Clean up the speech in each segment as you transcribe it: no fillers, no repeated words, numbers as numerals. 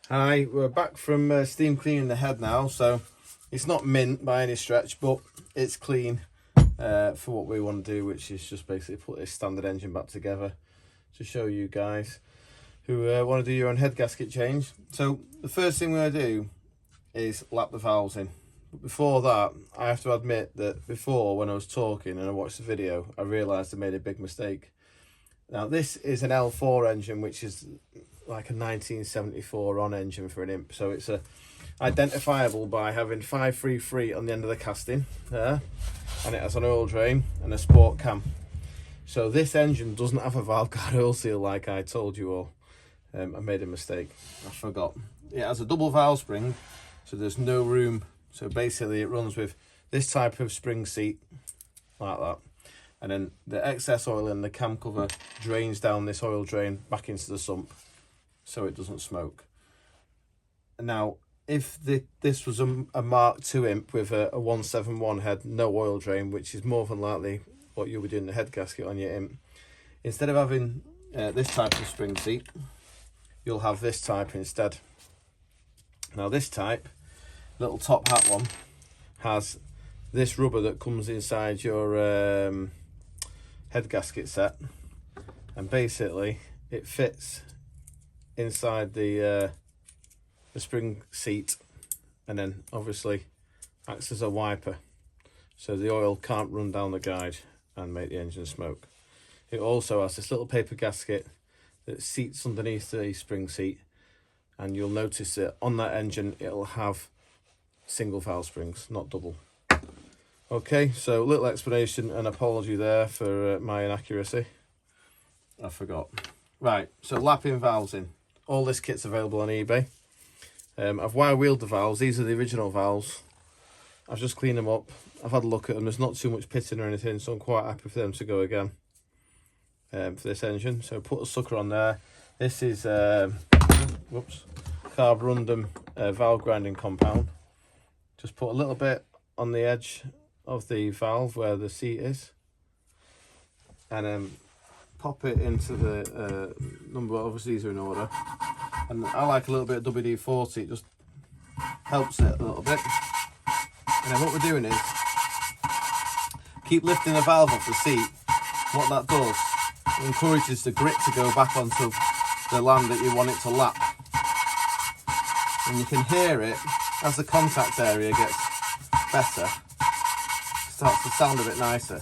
Hi, we're back from steam cleaning the head now, so it's not mint by any stretch, but it's clean for what we want to do, which is just basically put this standard engine back together to show you guys who want to do your own head gasket change. So the first thing we're going to do is lap the valves in. But before that, I have to admit that before, when I was talking and I watched the video, I realised I made a big mistake. Now this is an L4 engine, which is like a 1974 on engine for an Imp, so it's identifiable by having 533 on the end of the casting there, and it has an oil drain and a sport cam. So this engine doesn't have a valve guard oil seal like I told you all. I made a mistake, I forgot. It has a double valve spring, so there's no room. So basically it runs with this type of spring seat like that, and then the excess oil in the cam cover drains down this oil drain back into the sump so it doesn't smoke. Now if this was a Mark II Imp with a 171 head, no oil drain, which is more than likely what you'll be doing the head gasket on your Imp, instead of having this type of spring seat, you'll have this type instead. Now this type, little top hat one, has this rubber that comes inside your head gasket set, and basically it fits inside the spring seat, and then obviously acts as a wiper so the oil can't run down the guide and make the engine smoke. It also has this little paper gasket that seats underneath the spring seat, and you'll notice that on that engine it'll have single valve springs, not double. Okay, so little explanation and apology there for my inaccuracy. I forgot. Right, so lapping valves in. All this kit's available on eBay. I've wire wheeled the valves. These are the original valves. I've just cleaned them up. I've had a look at them. There's not too much pitting or anything, so I'm quite happy for them to go again for this engine. So put a sucker on there. This is carborundum valve grinding compound. Just put a little bit on the edge of the valve where the seat is, and then pop it into the number. Obviously these are in order, and I like a little bit of WD-40. It just helps it a little bit. And then what we're doing is keep lifting the valve off the seat. What that does, it encourages the grit to go back onto the land that you want it to lap, and you can hear it as the contact area gets better. It starts to sound a bit nicer.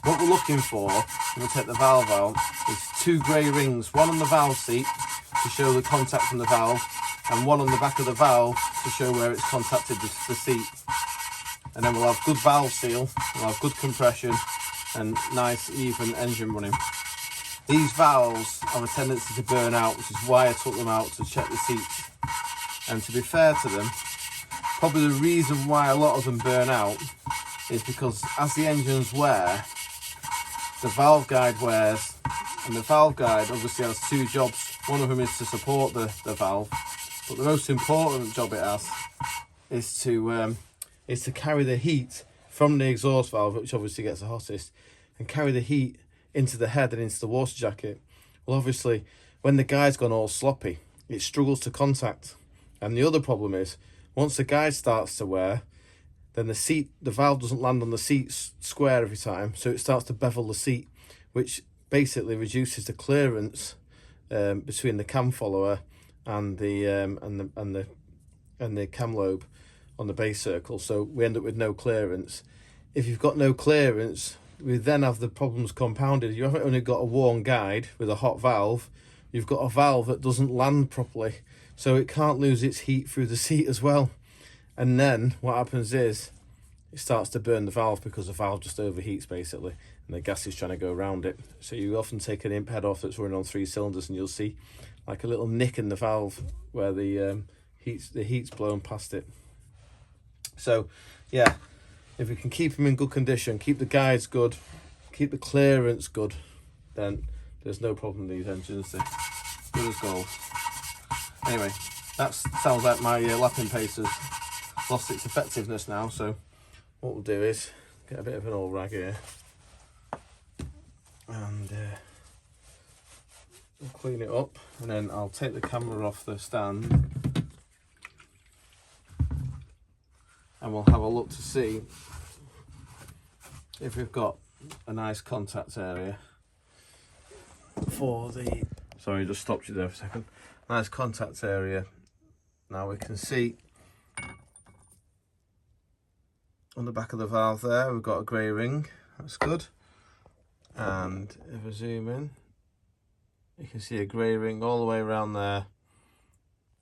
What we're looking for when we take the valve out is two grey rings, one on the valve seat to show the contact from the valve, and one on the back of the valve to show where it's contacted the seat. And then we'll have good valve seal, we'll have good compression and nice even engine running. These valves have a tendency to burn out, which is why I took them out to check the seats. And to be fair to them, probably the reason why a lot of them burn out is because as the engines wear, the valve guide wears, and the valve guide obviously has two jobs. One of them is to support the valve, but the most important job it has is to carry the heat from the exhaust valve, which obviously gets the hottest, and carry the heat into the head and into the water jacket. Well, obviously when the guide's gone all sloppy, it struggles to contact. And the other problem is, once the guide starts to wear, then the valve doesn't land on the seat square every time, so it starts to bevel the seat, which basically reduces the clearance between the cam follower and the cam lobe on the base circle. So we end up with no clearance. If you've got no clearance, we then have the problems compounded. You haven't only got a worn guide with a hot valve, you've got a valve that doesn't land properly, so it can't lose its heat through the seat as well. And then what happens is it starts to burn the valve because the valve just overheats basically, and the gas is trying to go around it. So you often take an Imp head off that's running on 3 cylinders and you'll see like a little nick in the valve where the heat's blown past it. So yeah, if we can keep them in good condition, keep the guides good, keep the clearance good, then there's no problem with these engines. They're good as gold. Anyway, that sounds like my lapping pace has lost its effectiveness now, so what we'll do is get a bit of an oil rag here and clean it up, and then I'll take the camera off the stand and we'll have a look to see if we've got a nice contact area for the, sorry, just stopped you there for a second. Nice contact area. Now we can see on the back of the valve there, we've got a grey ring. That's good. And if I zoom in, you can see a grey ring all the way around there,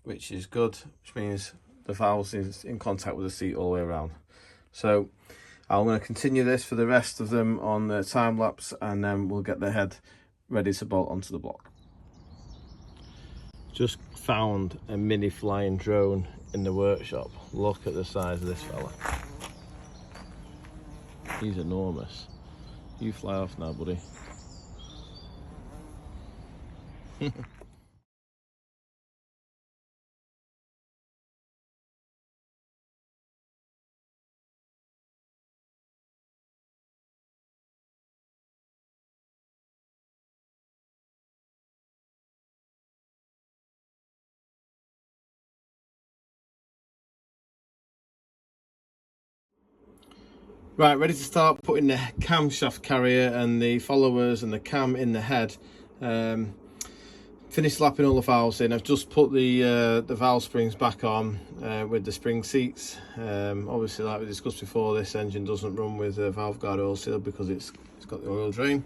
which is good, which means the valve is in contact with the seat all the way around. So I'm going to continue this for the rest of them on the time lapse, and then we'll get the head ready to bolt onto the block. Just found a mini flying drone in the workshop. Look at the size of this fella. He's enormous. You fly off now, buddy. Right, ready to start putting the camshaft carrier and the followers and the cam in the head. Finished slapping all the valves in. I've just put the valve springs back on with the spring seats. Obviously, like we discussed before, this engine doesn't run with a valve guard oil seal because it's got the oil drain.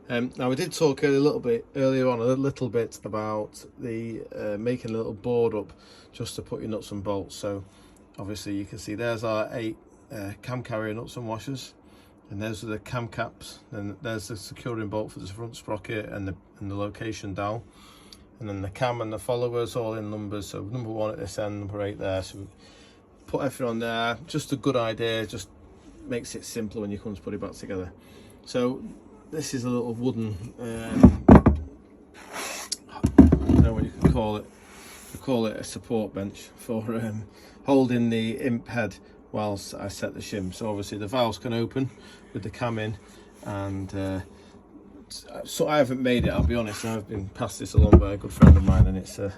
Now, we did talk a little bit earlier on, about the making a little board up just to put your nuts and bolts. So obviously you can see there's our 8 cam carrier nuts and washers, and those are the cam caps, and there's the securing bolt for the front sprocket and the location dowel, and then the cam and the followers all in numbers. So number 1 at this end, number 8 there. So we put everything on there. Just a good idea, just makes it simpler when you come to put it back together. So this is a little wooden I don't know what you can call it. We call it a support bench for holding the imp head whilst I set the shim. So obviously the valves can open with the cam in, and so I haven't made it, I'll be honest. I've been passed this along by a good friend of mine, and it's a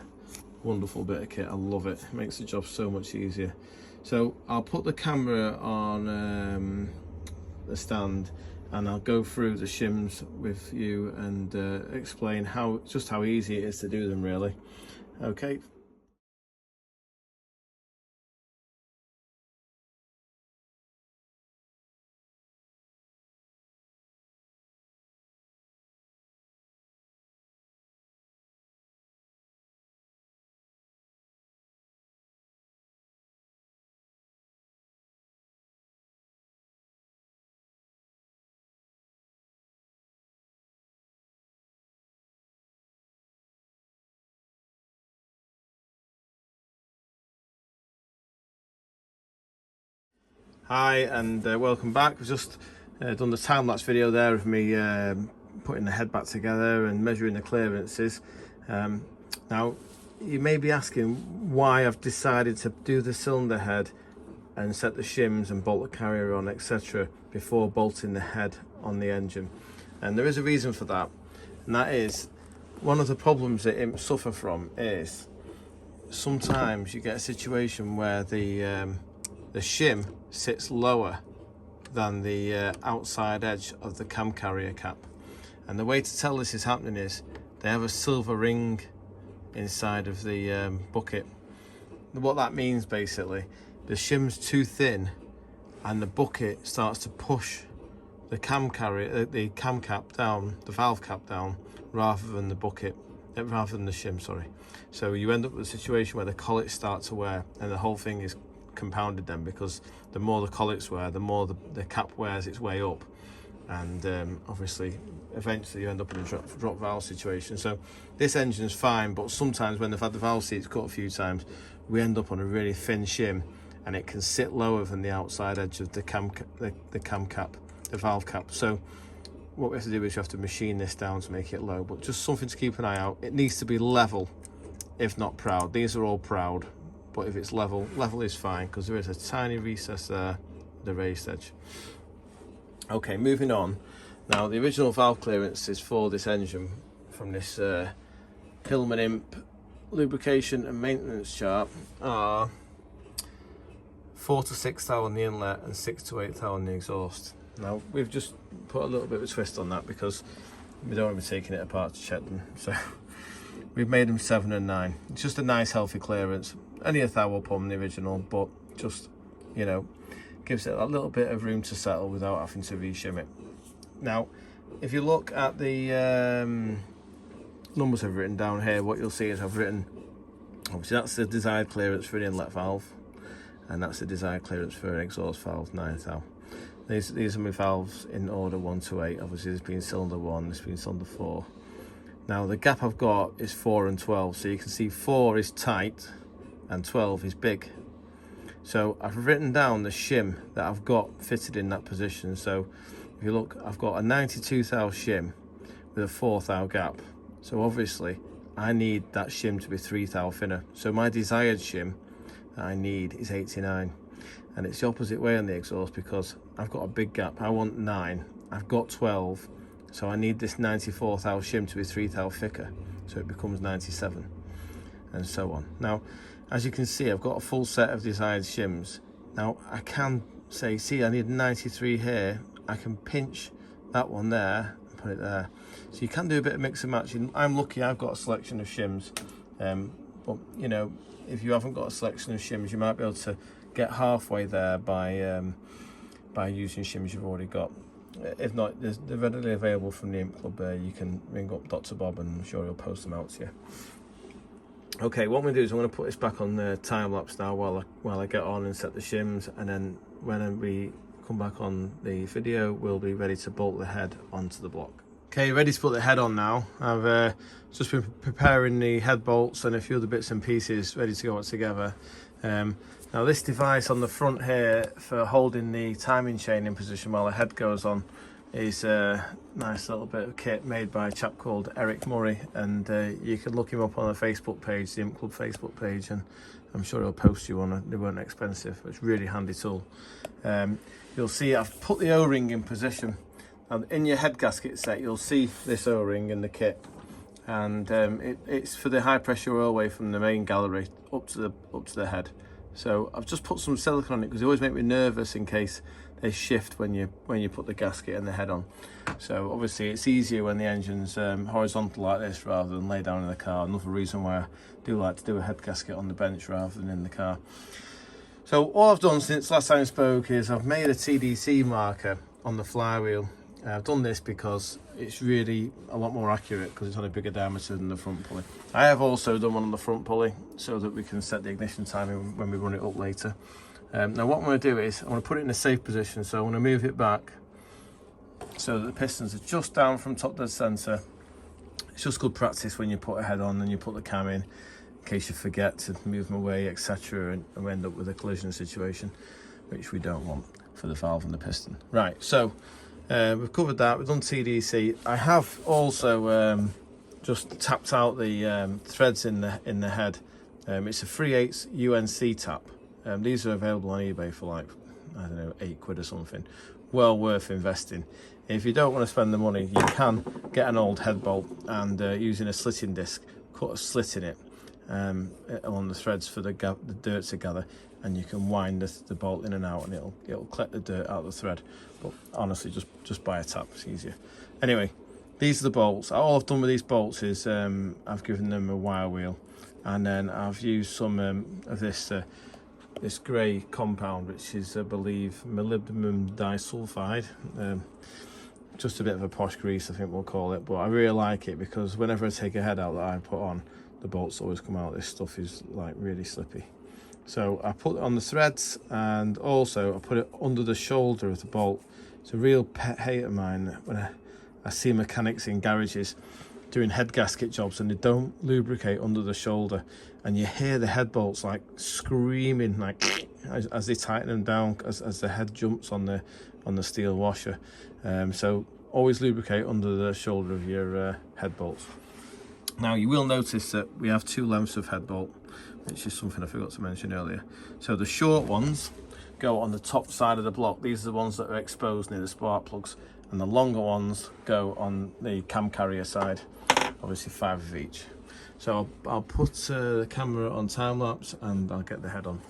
wonderful bit of kit. I love it. It makes the job so much easier. So I'll put the camera on the stand, and I'll go through the shims with you and explain just how easy it is to do them, really. Okay. Hi, and welcome back. We've just done the time-lapse video there of me putting the head back together and measuring the clearances. Now, you may be asking why I've decided to do the cylinder head and set the shims and bolt the carrier on, etc., before bolting the head on the engine. And there is a reason for that, and that is one of the problems that imps suffer from is sometimes you get a situation where the shim sits lower than the outside edge of the cam carrier cap, and the way to tell this is happening is they have a silver ring inside of the bucket. What that means, basically, the shim's too thin and the bucket starts to push the cam carrier, the cam cap down, the valve cap down, rather than the bucket, rather than the shim, sorry. So you end up with a situation where the collets start to wear, and the whole thing is compounded then, because the more the collets wear, the more the cap wears its way up, and obviously eventually you end up in a drop valve situation. So this engine's fine, but sometimes when they've had the valve seats cut a few times, we end up on a really thin shim, and it can sit lower than the outside edge of the cam cap, the valve cap. So what we have to do is we have to machine this down to make it low, but just something to keep an eye out. It needs to be level, if not proud. These are all proud, but if it's level is fine, because there is a tiny recess there, the raised edge. Okay, moving on. Now, the original valve clearances for this engine from this Hillman Imp lubrication and maintenance chart are 4 to 6 thou on the inlet and 6 to 8 thou on the exhaust. Now we've just put a little bit of a twist on that because we don't want to be taking it apart to check them, so we've made them 7 and 9. It's just a nice healthy clearance, only a thou up on the original, but just, you know, gives it a little bit of room to settle without having to reshim it. Now if you look at the numbers I've written down here, what you'll see is I've written, obviously that's the desired clearance for an inlet valve, and that's the desired clearance for an exhaust valve, 9 thou. These are my valves in order 1 to 8. Obviously there's been cylinder 1, there's been cylinder 4. Now the gap I've got is 4 and 12, so you can see 4 is tight and 12 is big. So I've written down the shim that I've got fitted in that position. So if you look, I've got a 92 thou shim with a 4 thou gap. So obviously I need that shim to be 3 thou thinner. So my desired shim that I need is 89. And it's the opposite way on the exhaust because I've got a big gap. I want 9, I've got 12, so I need this 94 thou shim to be 3 thou thicker, so it becomes 97, and so on. Now as you can see, I've got a full set of desired shims. Now I can say, see, I need 93 here, I can pinch that one there and put it there. So you can do a bit of mix and matching. I'm lucky I've got a selection of shims, but you know, if you haven't got a selection of shims, you might be able to get halfway there by using shims you've already got. If not, they're readily available from the Imp Club. You can ring up Dr. Bob and I'm sure he'll post them out to you. Okay, what I'm going to do is I'm going to put this back on the time lapse now while I get on and set the shims, and then when we come back on the video, we'll be ready to bolt the head onto the block. Okay, ready to put the head on now. I've just been preparing the head bolts and a few other bits and pieces ready to go together. Now this device on the front here for holding the timing chain in position while the head goes on is a nice little bit of kit made by a chap called Eric Murray, and you can look him up on the Facebook page, the Imp Club Facebook page, and I'm sure he'll post you one. They weren't expensive. It's a really handy tool. You'll see I've put the O-ring in position, and in your head gasket set you'll see this O-ring in the kit, and it's for the high pressure oilway from the main gallery up to the head. So I've just put some silicone on it because they always make me nervous in case they shift when you put the gasket and the head on. So obviously it's easier when the engine's horizontal like this rather than lay down in the car. Another reason why I do like to do a head gasket on the bench rather than in the car. So all I've done since last time I spoke is I've made a TDC marker on the flywheel. I've done this because it's really a lot more accurate because it's on a bigger diameter than the front pulley. I have also done one on the front pulley so that we can set the ignition timing when we run it up later. Now what I'm going to do is I'm going to put it in a safe position, so I'm going to move it back so that the pistons are just down from top dead centre. It's just good practice when you put a head on and you put the cam in case you forget to move them away, etc., and we end up with a collision situation, which we don't want for the valve and the piston. Right, so we've covered that, we've done TDC. I have also just tapped out the threads in the head. It's a 3/8 UNC tap. These are available on eBay for like, I don't know, £8 or something. Well worth investing. If you don't want to spend the money, you can get an old head bolt and using a slitting disc, cut a slit in it along the threads for the dirt to gather, and you can wind the bolt in and out and it'll collect the dirt out of the thread. But honestly, just buy a tap, it's easier. Anyway, these are the bolts. All I've done with these bolts is I've given them a wire wheel, and then I've used some of this grey compound, which is, I believe, molybdenum disulfide. Just a bit of a posh grease, I think we'll call it, but I really like it because whenever I take a head out that I put on, the bolts always come out. This stuff is like really slippy. So I put it on the threads, and also I put it under the shoulder of the bolt. It's a real pet hate of mine when I see mechanics in garages doing head gasket jobs and they don't lubricate under the shoulder, and you hear the head bolts like screaming like as they tighten them down as the head jumps on the steel washer. So always lubricate under the shoulder of your head bolts. Now you will notice that we have 2 lengths of head bolt, which is something I forgot to mention earlier. So the short ones go on the top side of the block. These are the ones that are exposed near the spark plugs, and the longer ones go on the cam carrier side, obviously 5 of each. So I'll put the camera on time lapse and I'll get the head on.